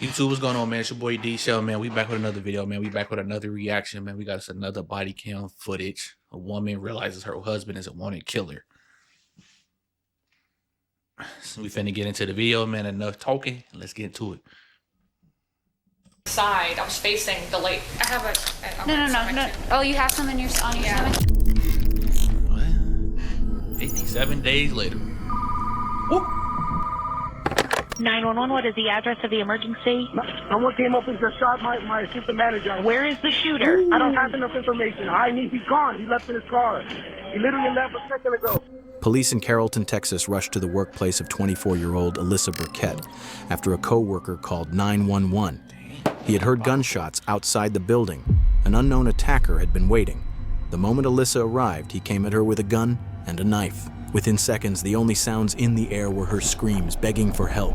YouTube, what's going on, man? It's your boy D.SHELTON, man. We back with another video, man. We back with another reaction, man. We got us another body cam footage. A woman realizes her husband is a wanted killer. So we finna get into the video, man. Enough talking. Let's get into it. Side, I was facing the lake. I have a. No. Oh, you have some on your stomach? Well, 57 days later. Whoop. 911, what is the address of the emergency? Someone came up and just shot my assistant manager. Where is the shooter? I don't have enough information. He's gone. He left in his car. He literally left a second ago. Police in Carrollton, Texas rushed to the workplace of 24-year-old Alyssa Burkett after a co-worker called 911. He had heard gunshots outside the building. An unknown attacker had been waiting. The moment Alyssa arrived, he came at her with a gun and a knife. Within seconds, the only sounds in the air were her screams, begging for help.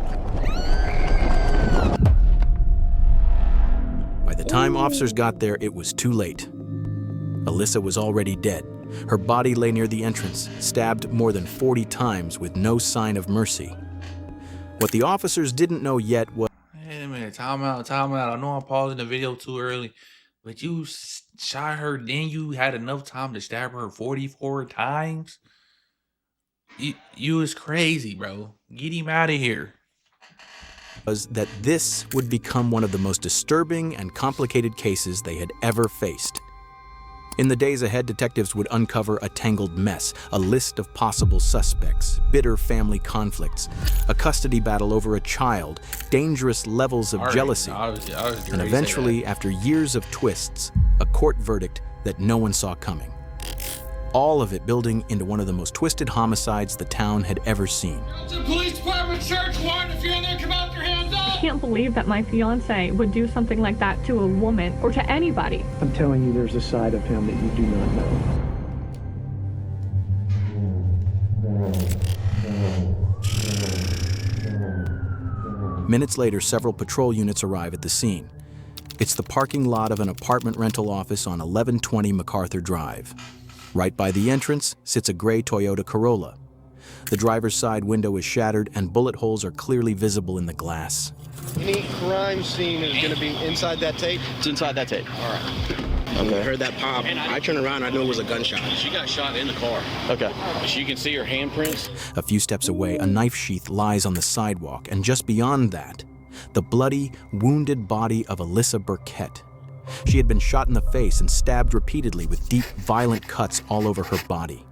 By the time officers got there, it was too late. Alyssa was already dead. Her body lay near the entrance, stabbed more than 40 times with no sign of mercy. What the officers didn't know yet was... Wait a minute, time out. I know I'm pausing the video too early, but you shot her, then you had enough time to stab her 44 times? You is crazy, bro. Get him out of here. Was that this would become one of the most disturbing and complicated cases they had ever faced. In the days ahead, detectives would uncover a tangled mess, a list of possible suspects, bitter family conflicts, a custody battle over a child, dangerous levels of jealousy, and eventually, after years of twists, a court verdict that no one saw coming. All of it building into one of the most twisted homicides the town had ever seen. Police Department, search warrant. If you're in there, come out with your hands up. I can't believe that my fiance would do something like that to a woman or to anybody. I'm telling you, there's a side of him that you do not know. Minutes later, several patrol units arrive at the scene. It's the parking lot of an apartment rental office on 1120 MacArthur Drive. Right by the entrance sits a gray Toyota Corolla. The driver's side window is shattered and bullet holes are clearly visible in the glass. Any crime scene is going to be inside that tape? It's inside that tape. All right. When I heard that pop, I turned around, I knew it was a gunshot. She got shot in the car. Okay. You can see her handprints. A few steps away, a knife sheath lies on the sidewalk, and just beyond that, the bloody, wounded body of Alyssa Burkett. She had been shot in the face and stabbed repeatedly with deep, violent cuts all over her body.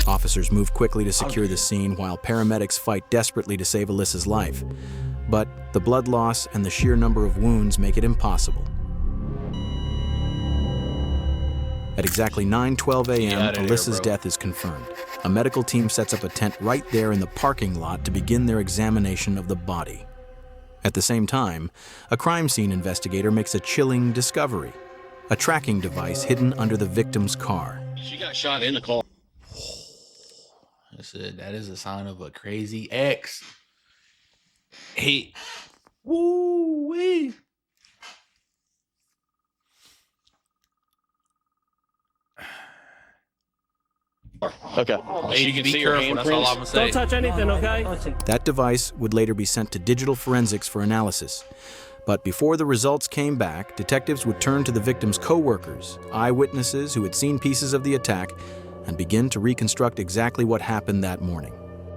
Officers move quickly to secure the scene while paramedics fight desperately to save Alyssa's life. But the blood loss and the sheer number of wounds make it impossible. At exactly 9:12 a.m., Alyssa's death is confirmed. A medical team sets up a tent right there in the parking lot to begin their examination of the body. At the same time, a crime scene investigator makes a chilling discovery: a tracking device hidden under the victim's car. She got shot in the car. That is a sign of a crazy ex. Hey, woo-wee. Okay. Hey, you can see her handprints. That's all I'm gonna say. Don't touch anything, okay? That device would later be sent to digital forensics for analysis. But before the results came back, detectives would turn to the victim's co-workers, eyewitnesses who had seen pieces of the attack, and begin to reconstruct exactly what happened that morning.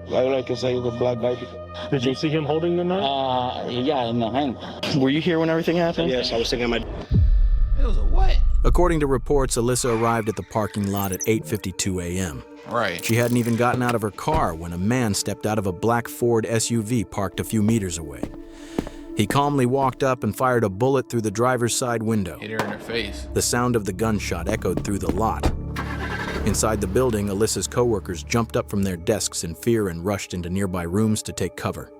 Like I say, the black knife. Did you see him holding the knife? Yeah, in the hand. Were you here when everything happened? Yes, I was thinking my... It was a what? According to reports, Alyssa arrived at the parking lot at 8:52 a.m. Right. She hadn't even gotten out of her car when a man stepped out of a black Ford SUV parked a few meters away. He calmly walked up and fired a bullet through the driver's side window. Hit her in her face. The sound of the gunshot echoed through the lot. Inside the building, Alyssa's co-workers jumped up from their desks in fear and rushed into nearby rooms to take cover.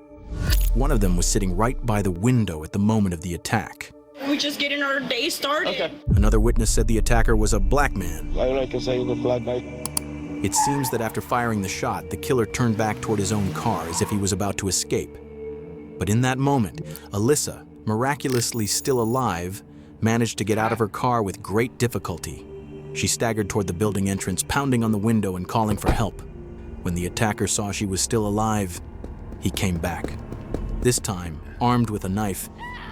One of them was sitting right by the window at the moment of the attack. We're just getting our day started. Okay. Another witness said the attacker was a black man. Like I say, the black knife. It seems that after firing the shot, the killer turned back toward his own car as if he was about to escape. But in that moment, Alyssa, miraculously still alive, managed to get out of her car with great difficulty. She staggered toward the building entrance, pounding on the window and calling for help. When the attacker saw she was still alive, he came back. This time, armed with a knife,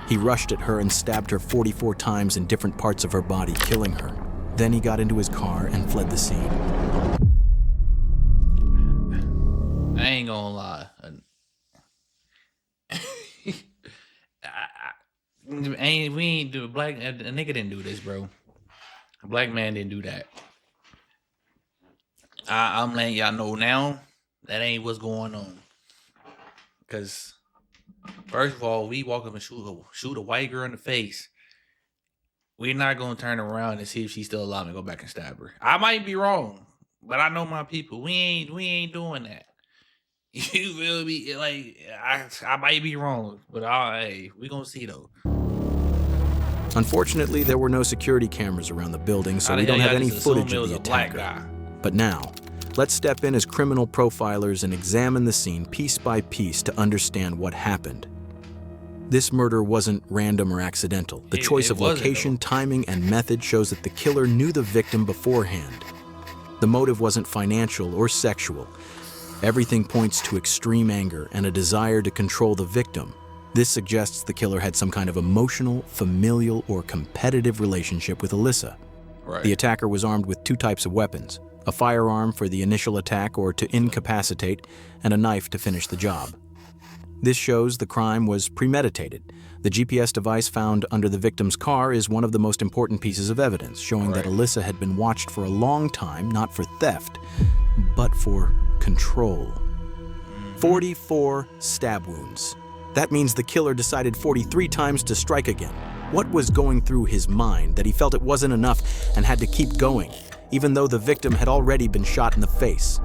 he rushed at her and stabbed her 44 times in different parts of her body, killing her. Then he got into his car and fled the scene. I ain't gonna lie. A nigga didn't do this, bro. A black man didn't do that. I'm letting y'all know now that ain't what's going on. Cause first of all, we walk up and shoot a white girl in the face. We're not gonna turn around and see if she's still alive and go back and stab her. I might be wrong, but I know my people. We ain't doing that. You will be like I might be wrong, but hey, we gonna see though. Unfortunately, there were no security cameras around the building, so we don't have any footage of the attacker. But now, let's step in as criminal profilers and examine the scene piece by piece to understand what happened. This murder wasn't random or accidental. The choice of location, timing, and method shows that the killer knew the victim beforehand. The motive wasn't financial or sexual. Everything points to extreme anger and a desire to control the victim. This suggests the killer had some kind of emotional, familial, or competitive relationship with Alyssa. Right. The attacker was armed with two types of weapons: a firearm for the initial attack or to incapacitate, and a knife to finish the job. This shows the crime was premeditated. The GPS device found under the victim's car is one of the most important pieces of evidence, showing that Alyssa had been watched for a long time, not for theft, but for control. 44 stab wounds. That means the killer decided 43 times to strike again. What was going through his mind that he felt it wasn't enough and had to keep going, even though the victim had already been shot in the face?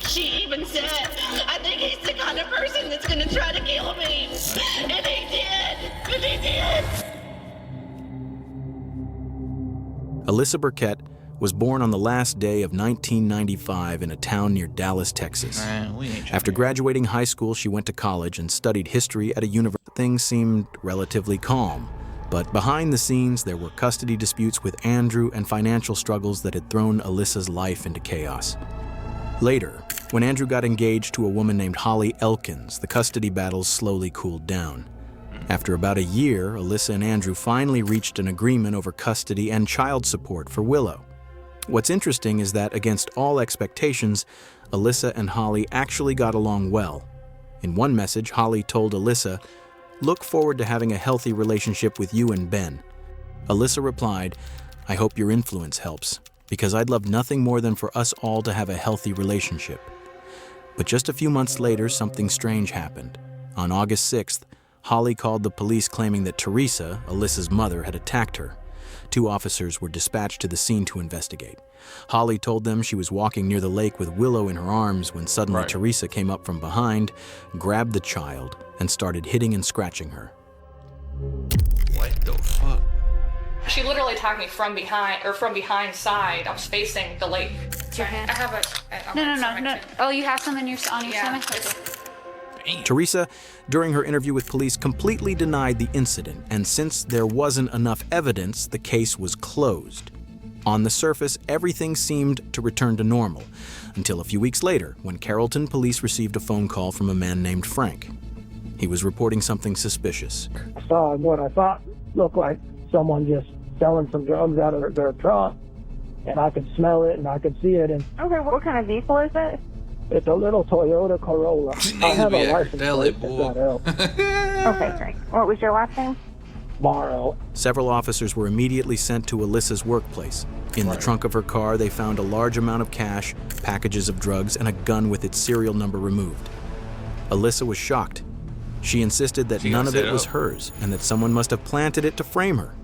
She even said, I think he's the kind of person that's gonna try to kill me. And he did. And he did. Alyssa Burkett was born on the last day of 1995 in a town near Dallas, Texas. After graduating high school, she went to college and studied history at a university. Things seemed relatively calm, but behind the scenes, there were custody disputes with Andrew and financial struggles that had thrown Alyssa's life into chaos. Later, when Andrew got engaged to a woman named Holly Elkins, the custody battles slowly cooled down. After about a year, Alyssa and Andrew finally reached an agreement over custody and child support for Willow. What's interesting is that, against all expectations, Alyssa and Holly actually got along well. In one message, Holly told Alyssa, "Look forward to having a healthy relationship with you and Ben." Alyssa replied, "I hope your influence helps, because I'd love nothing more than for us all to have a healthy relationship." But just a few months later, something strange happened. On August 6th, Holly called the police claiming that Teresa, Alyssa's mother, had attacked her. 2 officers were dispatched to the scene to investigate. Holly told them she was walking near the lake with Willow in her arms when suddenly Teresa came up from behind, grabbed the child, and started hitting and scratching her. What the fuck? She literally attacked me from behind, or from behind side. I was facing the lake. It's your hand. I have a... No. Oh, you have some on your stomach? Teresa, during her interview with police, completely denied the incident, and since there wasn't enough evidence, the case was closed. On the surface, everything seemed to return to normal, until a few weeks later, when Carrollton police received a phone call from a man named Frank. He was reporting something suspicious. I saw what I thought looked like someone just selling some drugs out of their truck, and I could smell it and I could see it. And Okay, what kind of vehicle is it? it's a little Toyota Corolla. I have a license plate if that helps. Okay, great. What was your last name? Morrow. Several officers were immediately sent to Alyssa's workplace. In the trunk of her car, they found a large amount of cash, packages of drugs, and a gun with its serial number removed. Alyssa was shocked. She insisted that none of it was hers and that someone must have planted it to frame her.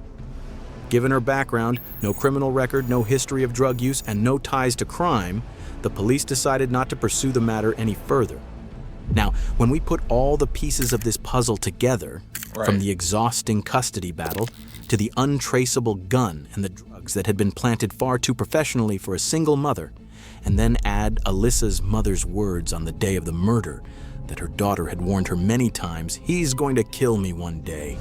Given her background, no criminal record, no history of drug use, and no ties to crime, the police decided not to pursue the matter any further. Now, when we put all the pieces of this puzzle together, from the exhausting custody battle to the untraceable gun and the drugs that had been planted far too professionally for a single mother, and then add Alyssa's mother's words on the day of the murder that her daughter had warned her many times, "He's going to kill me one day,"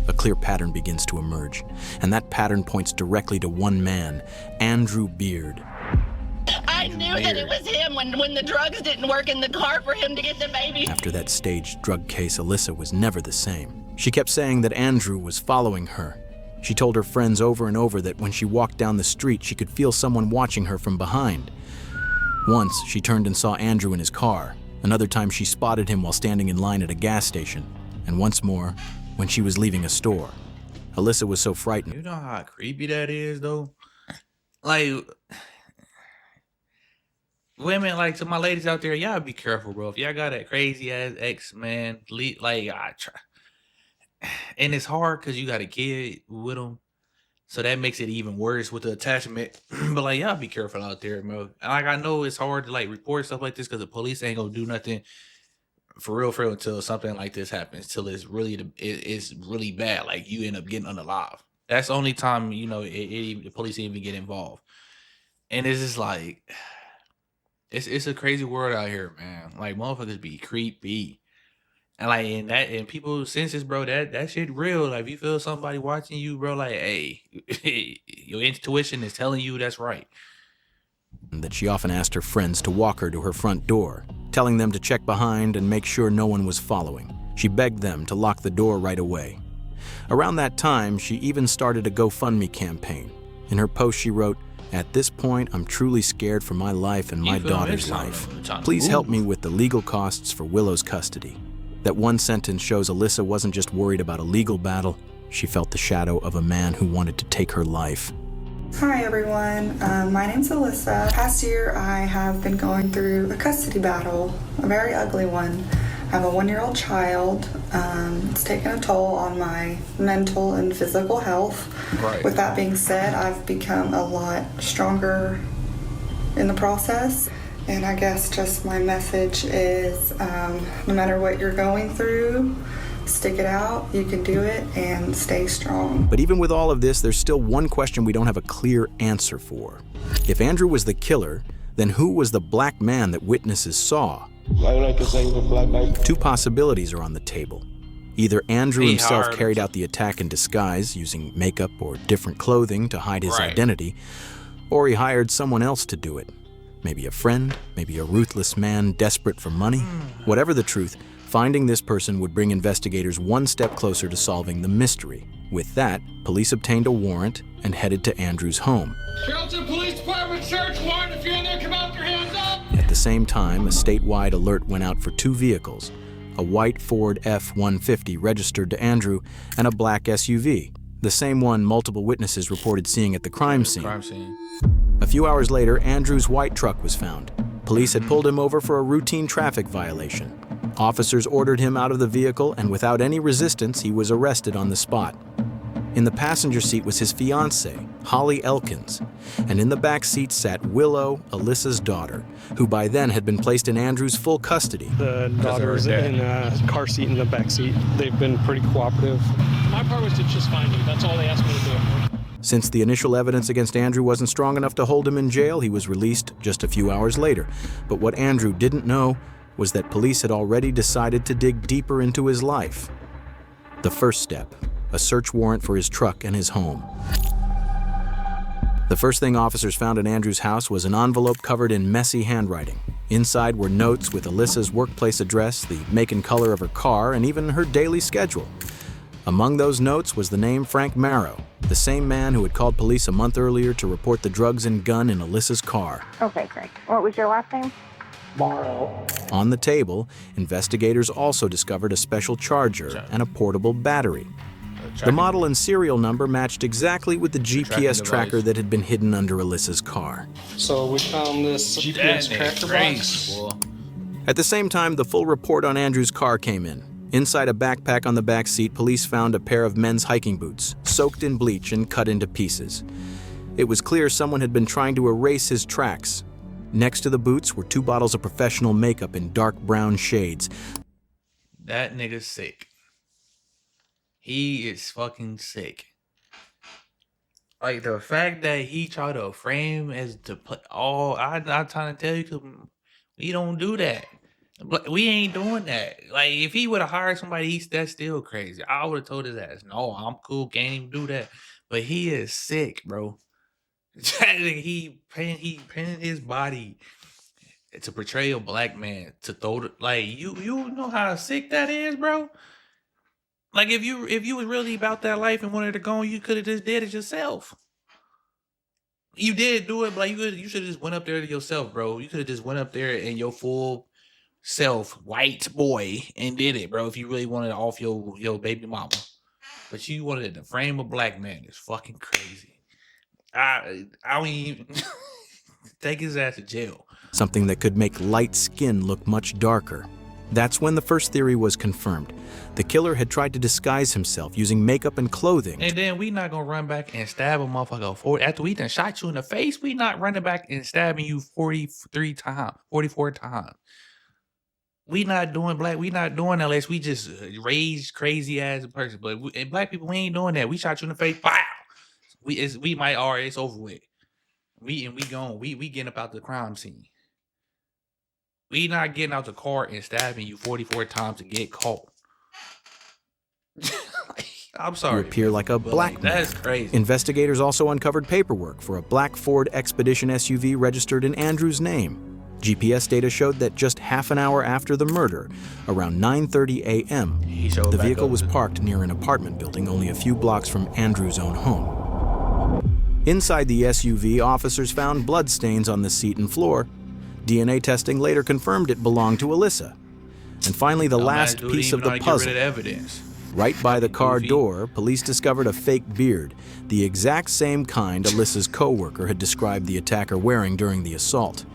a clear pattern begins to emerge, and that pattern points directly to one man, Andrew Beard. I I knew that it was him when the drugs didn't work in the car for him to get the baby. After that staged drug case, Alyssa was never the same. She kept saying that Andrew was following her. She told her friends over and over that when she walked down the street, she could feel someone watching her from behind. Once, she turned and saw Andrew in his car. Another time, she spotted him while standing in line at a gas station. And once more, when she was leaving a store. Alyssa was so frightened. You know how creepy that is, though? Like, women, like, to my ladies out there, y'all be careful, bro. If y'all got that crazy-ass ex, man, like, I try. And it's hard because you got a kid with them. So that makes it even worse with the attachment. But, like, y'all be careful out there, bro. And, like, I know it's hard to, like, report stuff like this because the police ain't going to do nothing for real, until something like this happens. Till it's really, it's really bad. Like, you end up getting unalive. That's the only time, you know, the police even get involved. And it's just like, it's a crazy world out here, man. Like, motherfuckers be creepy. And like, and people senses, bro, that shit real. Like, if you feel somebody watching you, bro, like, hey, your intuition is telling you that's right. That she often asked her friends to walk her to her front door, telling them to check behind and make sure no one was following. She begged them to lock the door right away. Around that time, she even started a GoFundMe campaign. In her post, she wrote, "At this point, I'm truly scared for my life and my daughter's life. Please help me with the legal costs for Willow's custody." That one sentence shows Alyssa wasn't just worried about a legal battle. She felt the shadow of a man who wanted to take her life. Hi everyone, my name's Alyssa. Past year I have been going through a custody battle, a very ugly one. I have a 1-year-old child. It's taken a toll on my mental and physical health. Right. With that being said, I've become a lot stronger in the process. And I guess just my message is, no matter what you're going through, stick it out, you can do it, and stay strong. But even with all of this, there's still one question we don't have a clear answer for. If Andrew was the killer, then who was the black man that witnesses saw? Two possibilities are on the table. Either Andrew himself carried out the attack in disguise, using makeup or different clothing to hide his identity, or he hired someone else to do it. Maybe a friend, maybe a ruthless man desperate for money. Whatever the truth, finding this person would bring investigators one step closer to solving the mystery. With that, police obtained a warrant and headed to Andrew's home. Shelton Police Department search warrant. If you're in there, come out, your hands up. At the same time, a statewide alert went out for 2 vehicles, a white Ford F-150 registered to Andrew and a black SUV, the same one multiple witnesses reported seeing at the crime scene. A few hours later, Andrew's white truck was found. Police had pulled him over for a routine traffic violation. Officers ordered him out of the vehicle, and without any resistance, he was arrested on the spot. In the passenger seat was his fiancée, Holly Elkins, and in the back seat sat Willow, Alyssa's daughter, who by then had been placed in Andrew's full custody. The daughter's in a car seat in the back seat. They've been pretty cooperative. My part was to just find you. That's all they asked me to do. Since the initial evidence against Andrew wasn't strong enough to hold him in jail, he was released just a few hours later. But what Andrew didn't know was that police had already decided to dig deeper into his life. The first step, a search warrant for his truck and his home. The first thing officers found in Andrew's house was an envelope covered in messy handwriting. Inside were notes with Alyssa's workplace address, the make and color of her car, and even her daily schedule. Among those notes was the name Frank Marrow, the same man who had called police a month earlier to report the drugs and gun in Alyssa's car. Okay, great. What was your last name? Morrow. On the table, investigators also discovered a special charger and a portable battery. The model and serial number matched exactly with the GPS tracker that had been hidden under Alyssa's car. So we found this GPS tracker box. At the same time, the full report on Andrew's car came in. Inside a backpack on the back seat, police found a pair of men's hiking boots, soaked in bleach and cut into pieces. It was clear someone had been trying to erase his tracks. Next to the boots were 2 bottles of professional makeup in dark brown shades. That nigga's sick. He is fucking sick. Like, the fact that he tried to frame as the play. Oh, I'm trying to tell you, because we don't do that. We ain't doing that. Like, if he would have hired somebody, that's still crazy. I would have told his ass, no, I'm cool, can't even do that. But he is sick, bro. he painted his body to portray a black man, to throw the, like, you know how sick that is, bro. Like, if you was really about that life and wanted to go, you could have just did it yourself. You did do it, but like, you should have just went up there to yourself, bro. You could have just went up there in your full self, white boy, and did it, bro. If you really wanted to off your baby mama, but you wanted to frame a black man, it's fucking crazy. I don't even take his ass to jail. Something that could make light skin look much darker. That's when the first theory was confirmed. The killer had tried to disguise himself using makeup and clothing. And then we not gonna run back and stab a motherfucker 40 after we done shot you in the face. We not running back and stabbing you 44 times. We not doing that unless we just raised crazy ass person. But and black people, we ain't doing that. We shot you in the face. Wow. We might already, it's over with. We getting up out the crime scene. We not getting out the car and stabbing you 44 times to get caught. I'm sorry. You appear like a black man. That's crazy. Investigators also uncovered paperwork for a black Ford Expedition SUV registered in Andrew's name. GPS data showed that just half an hour after the murder, around 9:30 a.m., the vehicle was parked near an apartment building only a few blocks from Andrew's own home. Inside the SUV, officers found bloodstains on the seat and floor. DNA testing later confirmed it belonged to Alyssa. And finally, the last piece of the puzzle. Right by the car door, police discovered a fake beard, the exact same kind Alyssa's co-worker had described the attacker wearing during the assault.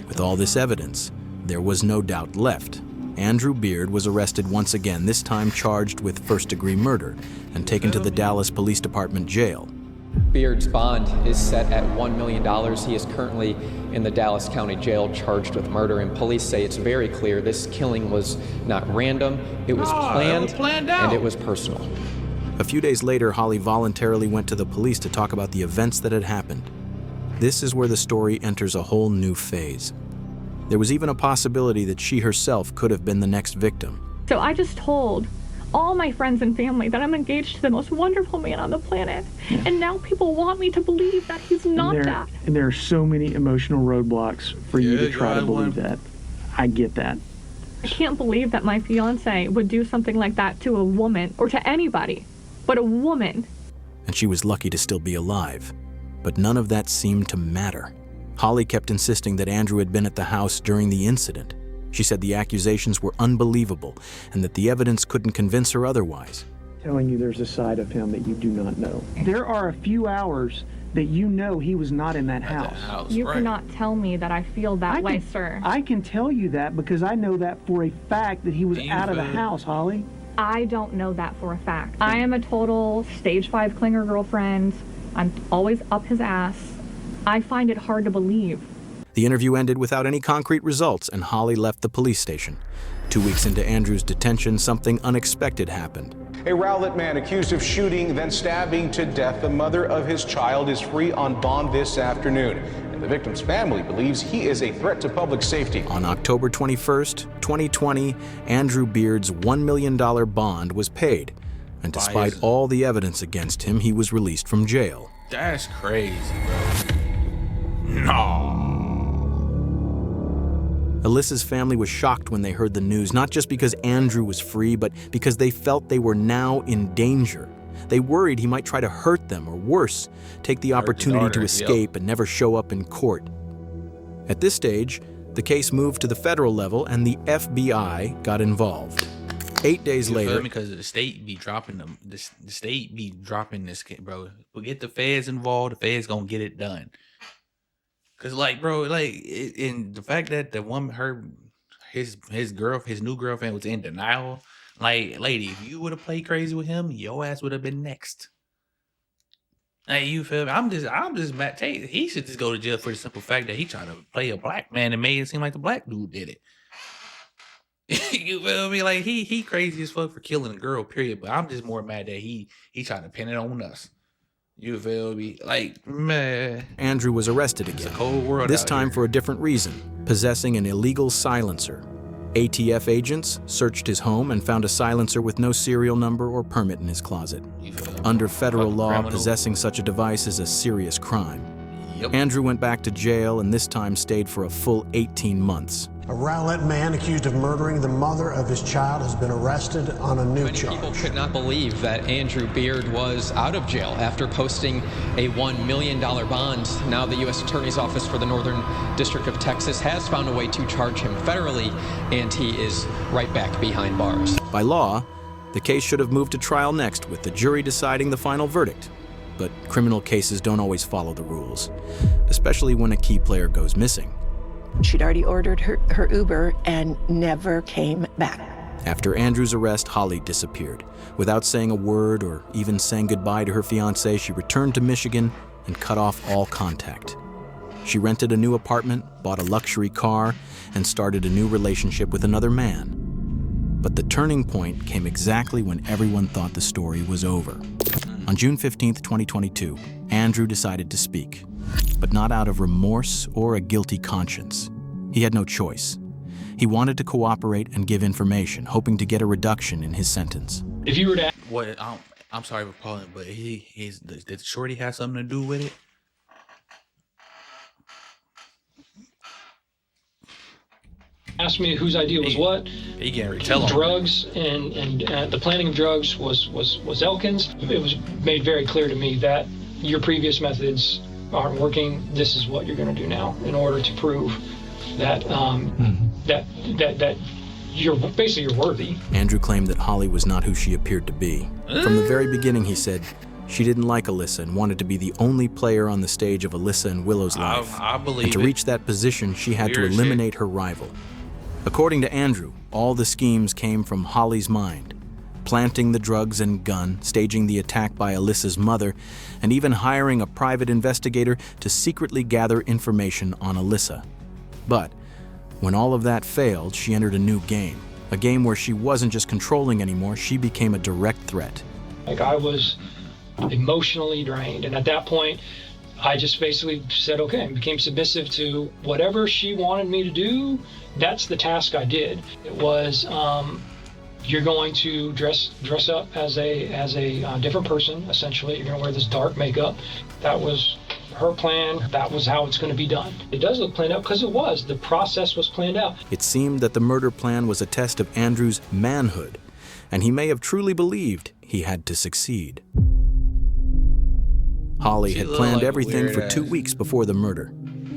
With all this evidence, there was no doubt left. Andrew Beard was arrested once again, this time charged with first-degree murder, and taken to the Dallas Police Department jail. Beard's bond is set at $1 million. He is currently in the Dallas County Jail charged with murder, and police say it's very clear this killing was not random, it was planned and it was personal. A few days later, Holly voluntarily went to the police to talk about the events that had happened. This is where the story enters a whole new phase. There was even a possibility that she herself could have been the next victim. So I just told all my friends and family that I'm engaged to the most wonderful man on the planet. Yeah. And now people want me to believe that he's not that. And there are so many emotional roadblocks for you to try to believe that. I get that. I can't believe that my fiance would do something like that to a woman or to anybody, but a woman. And she was lucky to still be alive. But none of that seemed to matter. Holly kept insisting that Andrew had been at the house during the incident. She said the accusations were unbelievable and that the evidence couldn't convince her otherwise. Telling you there's a side of him that you do not know. There are a few hours that you know he was not in that house. You cannot tell me that I feel that way, sir. I can tell you that because I know that for a fact that he was out of the house, Holly. I don't know that for a fact. I am a total stage 5 clinger girlfriend. I'm always up his ass. I find it hard to believe. The interview ended without any concrete results, and Holly left the police station. 2 weeks into Andrew's detention, something unexpected happened. A Rowlett man accused of shooting, then stabbing to death the mother of his child is free on bond this afternoon. And the victim's family believes he is a threat to public safety. On October 21st, 2020, Andrew Beard's $1 million bond was paid. And despite all the evidence against him, he was released from jail. That's crazy, bro. No. Alyssa's family was shocked when they heard the news, not just because Andrew was free, but because they felt they were now in danger. They worried he might try to hurt them, or worse, take the opportunity to escape and never show up in court. At this stage, the case moved to the federal level and the FBI got involved. 8 days later, because the state be dropping them, the state be dropping this kid, bro. We'll get the feds involved. The feds gonna get it done. Cause like, bro, like, in the fact that the woman, his new girlfriend was in denial. Like, lady, if you would have played crazy with him, your ass would have been next. Like, you feel me? I'm just mad. He should just go to jail for the simple fact that he tried to play a black man and made it seem like the black dude did it. You feel me? Like, he crazy as fuck for killing a girl, period. But I'm just more mad that he tried to pin it on us. You feel me? Like, man. Andrew was arrested again. It's a cold world this time for a different reason, possessing an illegal silencer. ATF agents searched his home and found a silencer with no serial number or permit in his closet. Under federal law, possessing such a device is a serious crime. Yep. Andrew went back to jail and this time stayed for a full 18 months. A Rowlett man accused of murdering the mother of his child has been arrested on a new charge. Many people could not believe that Andrew Beard was out of jail after posting a $1 million bond. Now the U.S. Attorney's Office for the Northern District of Texas has found a way to charge him federally, and he is right back behind bars. By law, the case should have moved to trial next, with the jury deciding the final verdict. But criminal cases don't always follow the rules, especially when a key player goes missing. She'd already ordered her Uber and never came back. After Andrew's arrest, Holly disappeared. Without saying a word or even saying goodbye to her fiancé, she returned to Michigan and cut off all contact. She rented a new apartment, bought a luxury car, and started a new relationship with another man. But the turning point came exactly when everyone thought the story was over. On June 15, 2022, Andrew decided to speak, but not out of remorse or a guilty conscience. He had no choice. He wanted to cooperate and give information, hoping to get a reduction in his sentence. If you were to... What? I'm sorry for calling, but did Shorty have something to do with it? Asked me whose idea was what. He can't really tell him. Drugs and the planning of drugs was Elkin's. It was made very clear to me that your previous methods aren't working. This is what you're going to do now in order to prove that that you're worthy. Andrew claimed that Holly was not who she appeared to be. From the very beginning, he said she didn't like Alyssa and wanted to be the only player on the stage of Alyssa and Willow's life. I believe and to reach that position, she had to eliminate her rival. According to Andrew, all the schemes came from Holly's mind. Planting the drugs and gun, staging the attack by Alyssa's mother, and even hiring a private investigator to secretly gather information on Alyssa. But when all of that failed, she entered a new game. A game where she wasn't just controlling anymore, she became a direct threat. Like, I was emotionally drained, and at that point, I just basically said, okay, and became submissive to whatever she wanted me to do. That's the task I did. It was, you're going to dress up as a different person, essentially. You're going to wear this dark makeup. That was her plan. That was how it's going to be done. It does look planned out because it was. The process was planned out. It seemed that the murder plan was a test of Andrew's manhood, and he may have truly believed he had to succeed. Holly had planned everything for 2 weeks before the murder.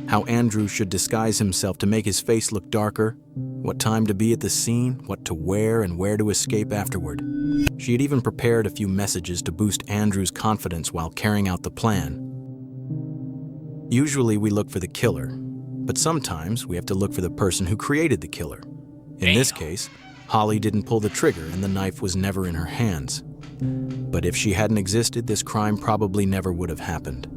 How Andrew should disguise himself to make his face look darker, what time to be at the scene, what to wear, and where to escape afterward. She had even prepared a few messages to boost Andrew's confidence while carrying out the plan. Usually we look for the killer, but sometimes we have to look for the person who created the killer. In this case, Holly didn't pull the trigger and the knife was never in her hands. But if she hadn't existed, this crime probably never would have happened.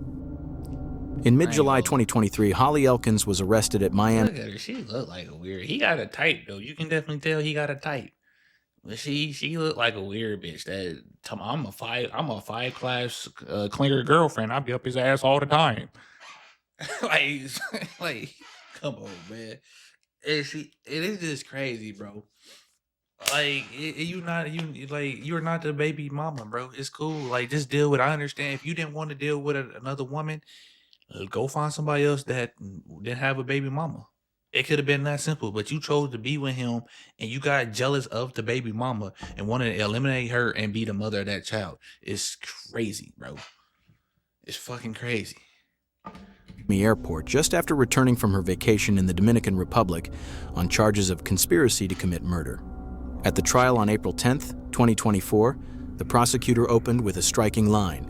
In mid-July 2023, Holly Elkins was arrested at Miami. Look at her. She looked like a weird. He got a type, though. You can definitely tell he got a type. But she looked like a weird bitch. I'm a five class clinger girlfriend. I be up his ass all the time. like, come on, man. It is just crazy, bro. Like, you're not the baby mama, bro. It's cool. Like, just deal with it. I understand if you didn't want to deal with another woman, go find somebody else that didn't have a baby mama. It could have been that simple, but you chose to be with him and you got jealous of the baby mama and wanted to eliminate her and be the mother of that child. It's crazy, bro. It's fucking crazy. Airport just after returning from her vacation in the Dominican Republic on charges of conspiracy to commit murder. At the trial on April 10th, 2024, the prosecutor opened with a striking line.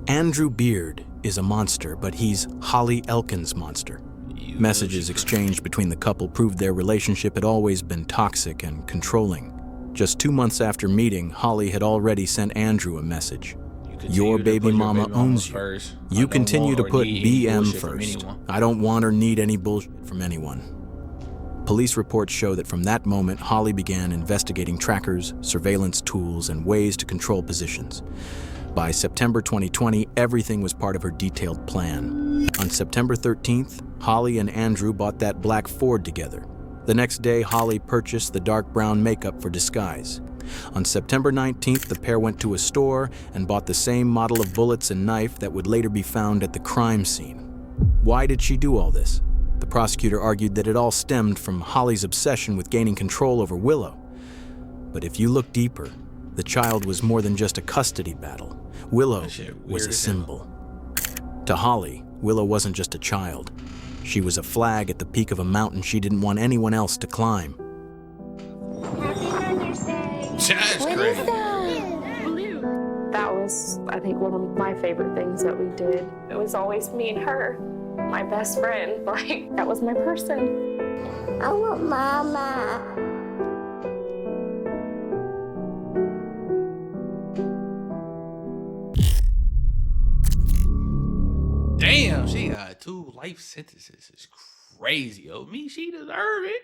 Andrew Beard is a monster, but he's Holly Elkins' monster. Messages exchanged between the couple proved their relationship had always been toxic and controlling. Just 2 months after meeting, Holly had already sent Andrew a message. Your baby mama owns you. You continue to put BM first. I don't want or need any bullshit from anyone. Police reports show that from that moment, Holly began investigating trackers, surveillance tools, and ways to control positions. By September 2020, everything was part of her detailed plan. On September 13th, Holly and Andrew bought that black Ford together. The next day, Holly purchased the dark brown makeup for disguise. On September 19th, the pair went to a store and bought the same model of bullets and knife that would later be found at the crime scene. Why did she do all this? The prosecutor argued that it all stemmed from Holly's obsession with gaining control over Willow. But if you look deeper, the child was more than just a custody battle. Willow was a symbol. To Holly, Willow wasn't just a child. She was a flag at the peak of a mountain she didn't want anyone else to climb. Happy Mother's Day. That's What great. is that? That was, I think, one of my favorite things that we did. It was always me and her, my best friend. Like, that was my person. I want Mama. Damn, she got 2 life sentences. It's crazy, yo. She deserve it.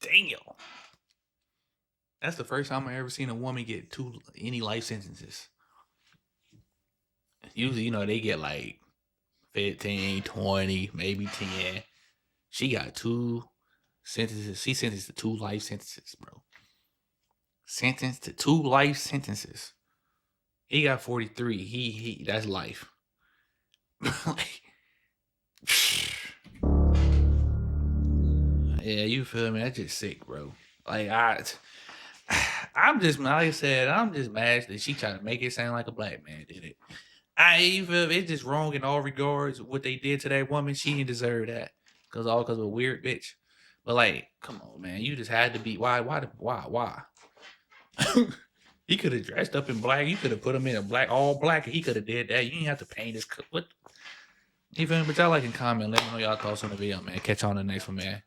Damn. That's the first time I ever seen a woman get any life sentences. Usually, they get like 15, 20, maybe 10. She got 2 sentences. She sentenced to 2 life sentences, bro. Sentenced to 2 life sentences. He got 43. He that's life. Like, yeah, you feel me? That's just sick, bro. Like, I'm just, like I said, I'm just mad that she tried to make it sound like a black man did it. You feel me? It's just wrong in all regards. What they did to that woman, she didn't deserve that. Because of a weird bitch. But like, come on, man. You just had to be, why? He could have dressed up in black. You could have put him in all black, and he could have did that. You didn't have to paint his, what? You feel me? But y'all like and comment. Let me know y'all thoughts on the video, man. Catch y'all on the next one, man.